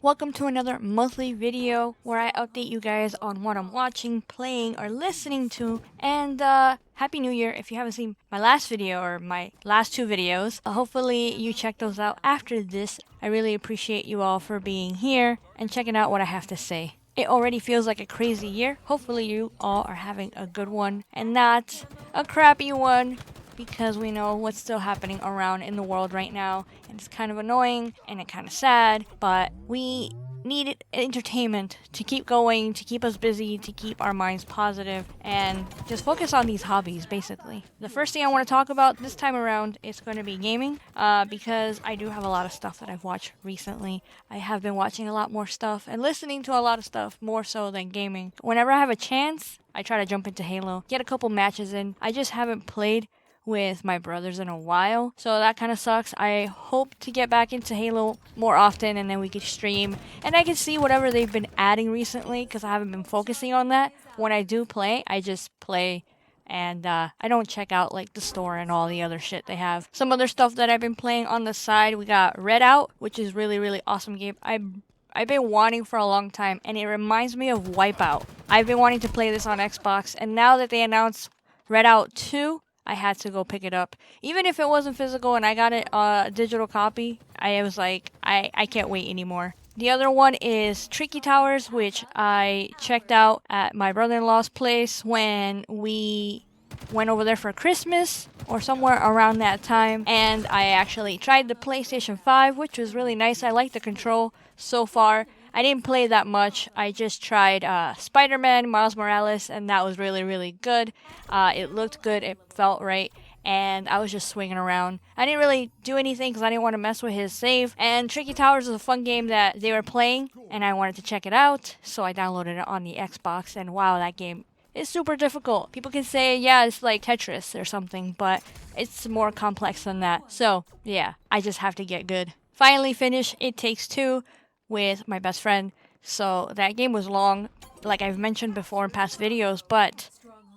Welcome to another monthly video where I update you guys on what I'm watching, playing, or listening to. And Happy New Year if you haven't seen my last video or my last two videos. Hopefully you check those out after this. I really appreciate you all for being here and checking out what I have to say. It already feels like a crazy year. Hopefully you all are having a good one and not a crappy one, because we know what's still happening around in the world right now, and it's kind of annoying and it's kind of sad, but we need entertainment to keep going, to keep us busy, to keep our minds positive, and just focus on these hobbies, basically. The first thing I want to talk about this time around is going to be gaming, because I do have a lot of stuff that I've watched recently. I have been watching a lot more stuff and listening to a lot of stuff, more so than gaming. Whenever I have a chance, I try to jump into Halo, get a couple matches in. I just haven't played with my brothers in a while, so that kind of sucks. I hope to get back into Halo more often, and then we could stream and I can see whatever they've been adding recently, because I haven't been focusing on that. When I do play, I just play, and I don't check out like the store and all the other shit they have. Some other stuff that I've been playing on the side, we got Redout, which is really awesome game. I've been wanting for a long time, and it reminds me of Wipeout. I've been wanting to play this on Xbox, and now that they announced Redout 2, I had to go pick it up. Even if it wasn't physical and I got it a digital copy, I was like, I can't wait anymore. The other one is Tricky Towers, which I checked out at my brother-in-law's place when we went over there for Christmas or somewhere around that time. And I actually tried the PlayStation 5, which was really nice. I like the control so far. I didn't play that much. I just tried Spider-Man, Miles Morales, and that was really good. It looked good. It felt right. And I was just swinging around. I didn't really do anything because I didn't want to mess with his save. And Tricky Towers is a fun game that they were playing, and I wanted to check it out. So I downloaded it on the Xbox, and wow, that game is super difficult. People can say, yeah, it's like Tetris or something, but it's more complex than that. So yeah, I just have to get good. Finally finished It Takes Two with my best friend. So that game was long, like I've mentioned before in past videos, but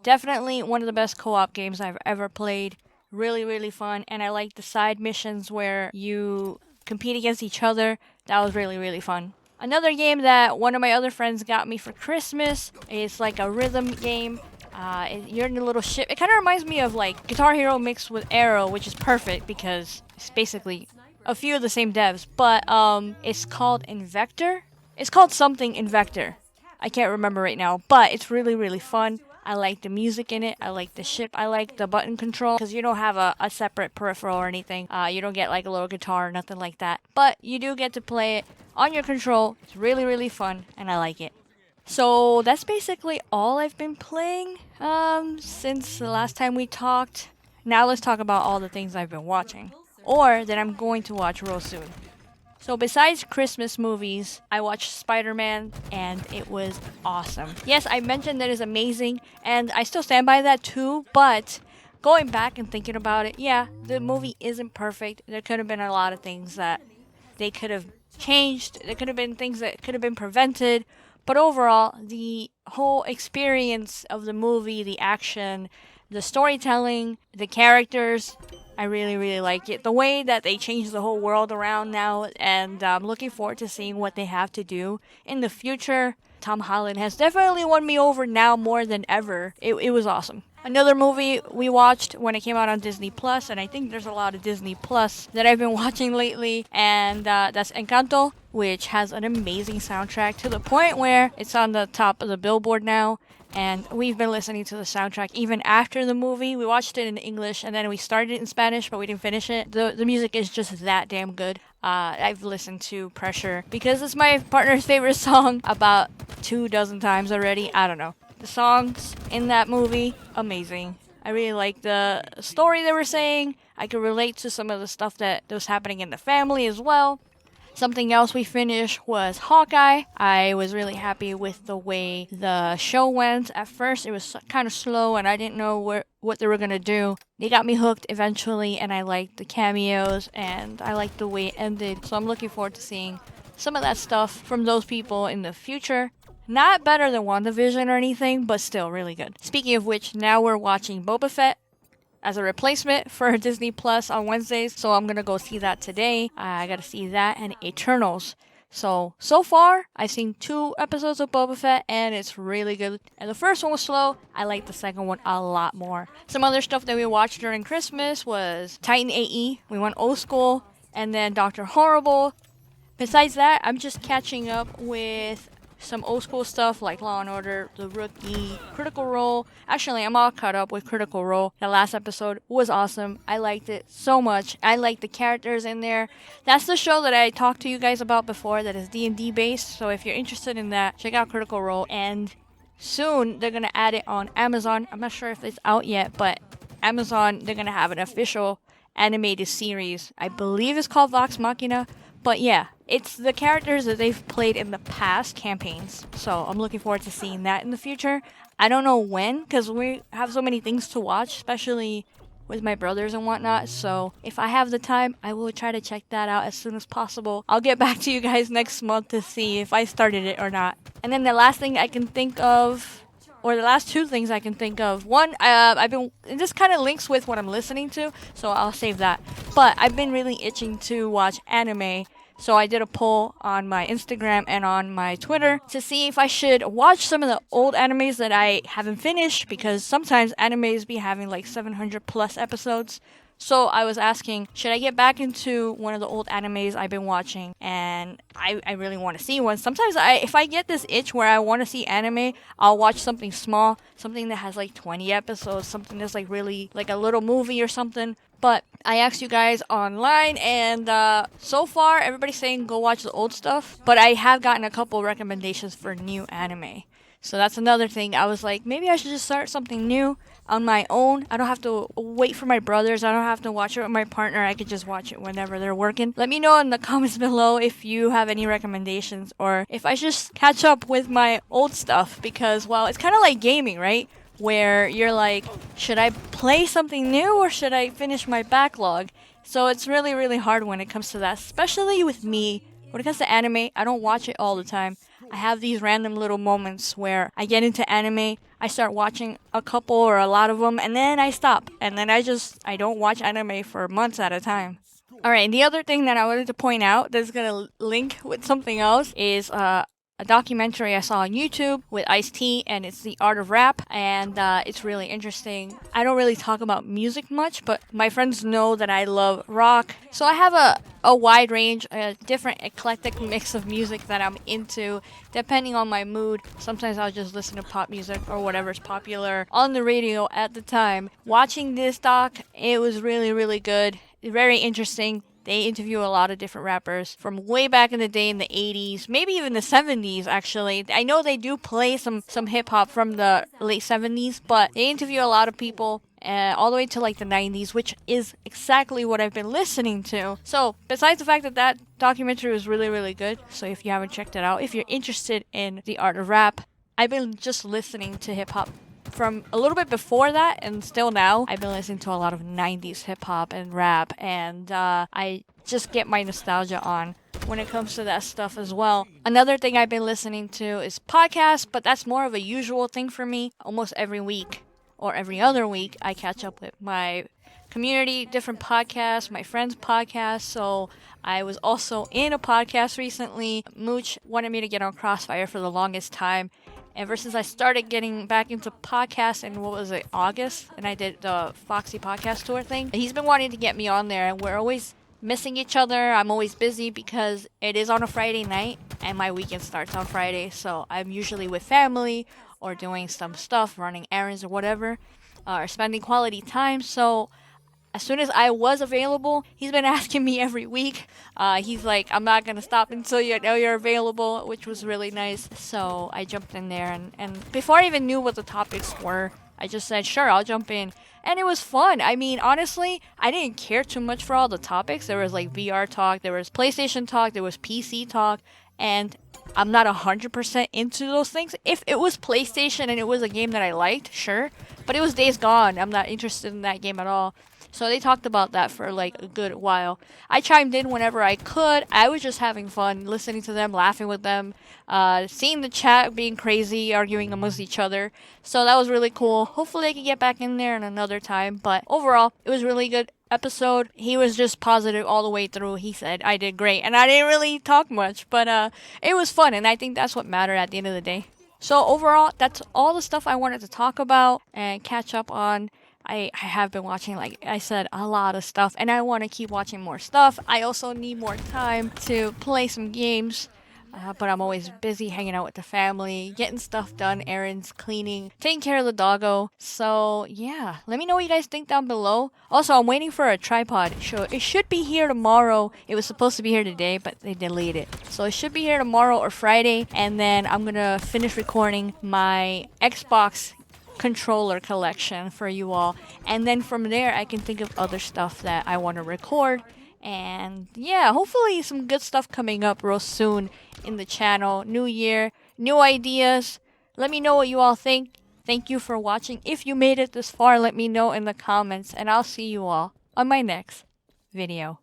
definitely one of the best co-op games I've ever played. Really fun, and I like the side missions where you compete against each other. That was really fun. Another game that one of my other friends got me for Christmas is like a rhythm game. You're in a little ship. It kind of reminds me of like Guitar Hero mixed with Arrow, which is perfect because it's basically a few of the same devs, but it's called Invector. It's called something Invector. I can't remember right now, but it's really fun. I like the music in it. I like the ship. I like the button control because you don't have a separate peripheral or anything. You don't get like a little guitar or nothing like that, but you do get to play it on your control. It's really fun, and I like it. So that's basically all I've been playing since the last time we talked. Now let's talk about all the things I've been watching, or that I'm going to watch real soon. So besides Christmas movies, I watched Spider-Man, and it was awesome. Yes, I mentioned that it's amazing, and I still stand by that too, but going back and thinking about it, yeah, the movie isn't perfect. There could have been a lot of things that they could have changed. There could have been things that could have been prevented. But overall, the whole experience of the movie, the action, the storytelling, the characters, I really like it. The way that they changed the whole world around now, and I'm looking forward to seeing what they have to do in the future. Tom Holland has definitely won me over now more than ever. It was awesome. Another movie we watched when it came out on Disney Plus, and I think there's a lot of Disney Plus that I've been watching lately, and that's Encanto, which has an amazing soundtrack to the point where it's on the top of the Billboard now. And we've been listening to the soundtrack even after the movie. We watched it in English, and then we started it in Spanish, but we didn't finish it. The music is just that damn good. I've listened to Pressure because it's my partner's favorite song about 24 times already. I don't know. The songs in that movie, amazing. I really like the story they were saying. I could relate to some of the stuff that was happening in the family as well. Something else we finished was Hawkeye. I was really happy with the way the show went. At first, it was kind of slow, and I didn't know what they were going to do. They got me hooked eventually, and I liked the cameos, and I liked the way it ended. So I'm looking forward to seeing some of that stuff from those people in the future. Not better than WandaVision or anything, but still really good. Speaking of which, now we're watching Boba Fett as a replacement for Disney Plus on Wednesdays, so I'm gonna go see that today. I gotta see that and Eternals. So far, I've seen 2 episodes of Boba Fett, and it's really good. And the first one was slow. I like the second one a lot more. Some other stuff that we watched during Christmas was Titan AE. We went old school, and then Dr. Horrible. Besides that, I'm just catching up with some old school stuff like Law and Order, The Rookie, Critical Role. Actually, I'm all caught up with Critical Role. The last episode was awesome. I liked it so much. I like the characters in there. That's the show that I talked to you guys about before that is D&D based. So if you're interested in that, check out Critical Role. And soon they're going to add it on Amazon. I'm not sure if it's out yet, but Amazon, they're going to have an official animated series. I believe it's called Vox Machina. But yeah, it's the characters that they've played in the past campaigns. So I'm looking forward to seeing that in the future. I don't know when, because we have so many things to watch, especially with my brothers and whatnot. So if I have the time, I will try to check that out as soon as possible. I'll get back to you guys next month to see if I started it or not. And then the last thing I can think of, or the last 2 things I can think of. One, this kind of links with what I'm listening to, so I'll save that. But I've been really itching to watch anime, so I did a poll on my Instagram and on my Twitter to see if I should watch some of the old animes that I haven't finished, because sometimes animes be having like 700 plus episodes. So I was asking, should I get back into one of the old animes I've been watching? And I really want to see one. Sometimes if I get this itch where I want to see anime, I'll watch something small, something that has like 20 episodes, something that's like really like a little movie or something. But I asked you guys online, and so far everybody's saying go watch the old stuff. But I have gotten a couple recommendations for new anime. So that's another thing. I was like, maybe I should just start something new on my own. I don't have to wait for my brothers. I don't have to watch it with my partner. I could just watch it whenever they're working. Let me know in the comments below if you have any recommendations, or if I should just catch up with my old stuff, because, well, it's kind of like gaming, right? Where you're like, should I play something new or should I finish my backlog? So it's really, really hard when it comes to that, especially with me. When it comes to anime, I don't watch it all the time. I have these random little moments where I get into anime, I start watching a couple or a lot of them, and then I stop. And then I don't watch anime for months at a time. Alright, and the other thing that I wanted to point out that's gonna link with something else is a documentary I saw on YouTube with Ice-T, and it's The Art of Rap, and it's really interesting. I don't really talk about music much, but my friends know that I love rock, so I have a wide range, a different eclectic mix of music that I'm into, depending on my mood. Sometimes I'll just listen to pop music or whatever's popular on the radio at the time. Watching this doc, it was really, really good, very interesting. They interview a lot of different rappers from way back in the day in the 80s, maybe even the 70s actually. I know they do play some hip hop from the late 70s, but they interview a lot of people all the way to like the 90s, which is exactly what I've been listening to. So besides the fact that that documentary was really, really good, so if you haven't checked it out, if you're interested in the art of rap, I've been just listening to hip hop from a little bit before that, and still now I've been listening to a lot of 90s hip hop and rap, and I just get my nostalgia on when it comes to that stuff as well. Another thing I've been listening to is podcasts, but that's more of a usual thing for me. Almost every week or every other week I catch up with my community, different podcasts, my friends' podcasts. So I was also in a podcast recently. Mooch wanted me to get on Crossfire for the longest time. Ever since I started getting back into podcasts in, August, and I did the Foxy podcast tour thing, he's been wanting to get me on there, and we're always missing each other. I'm always busy because it is on a Friday night, and my weekend starts on Friday, so I'm usually with family or doing some stuff, running errands or whatever, or spending quality time. So as soon as I was available, he's been asking me every week. He's like, I'm not going to stop until you know you're available, which was really nice. So I jumped in there, and before I even knew what the topics were, I just said, sure, I'll jump in. And it was fun. I mean, honestly, I didn't care too much for all the topics. There was like VR talk, there was PlayStation talk, there was PC talk, and I'm not 100% into those things. If it was PlayStation and it was a game that I liked, sure. But it was Days Gone. I'm not interested in that game at all. So they talked about that for like a good while. I chimed in whenever I could. I was just having fun listening to them, laughing with them, seeing the chat being crazy, arguing amongst each other. So that was really cool. Hopefully I can get back in there in another time. But overall, it was really good episode. He was just positive all the way through. He said I did great, and I didn't really talk much, but it was fun, and I think that's what mattered at the end of the day. So overall, that's all the stuff I wanted to talk about and catch up on. I have been watching, like I said, a lot of stuff, and I want to keep watching more stuff. I also need more time to play some games. But I'm always busy hanging out with the family, getting stuff done, errands, cleaning, taking care of the doggo. So, yeah, let me know what you guys think down below. Also, I'm waiting for a tripod. It should be here tomorrow. It was supposed to be here today, but they delayed it. So, it should be here tomorrow or Friday. And then I'm going to finish recording my Xbox controller collection for you all. And then from there, I can think of other stuff that I want to record. And yeah, hopefully some good stuff coming up real soon in the channel. New year, new ideas. Let me know what you all think. Thank you for watching. If you made it this far, let me know in the comments, and I'll see you all on my next video.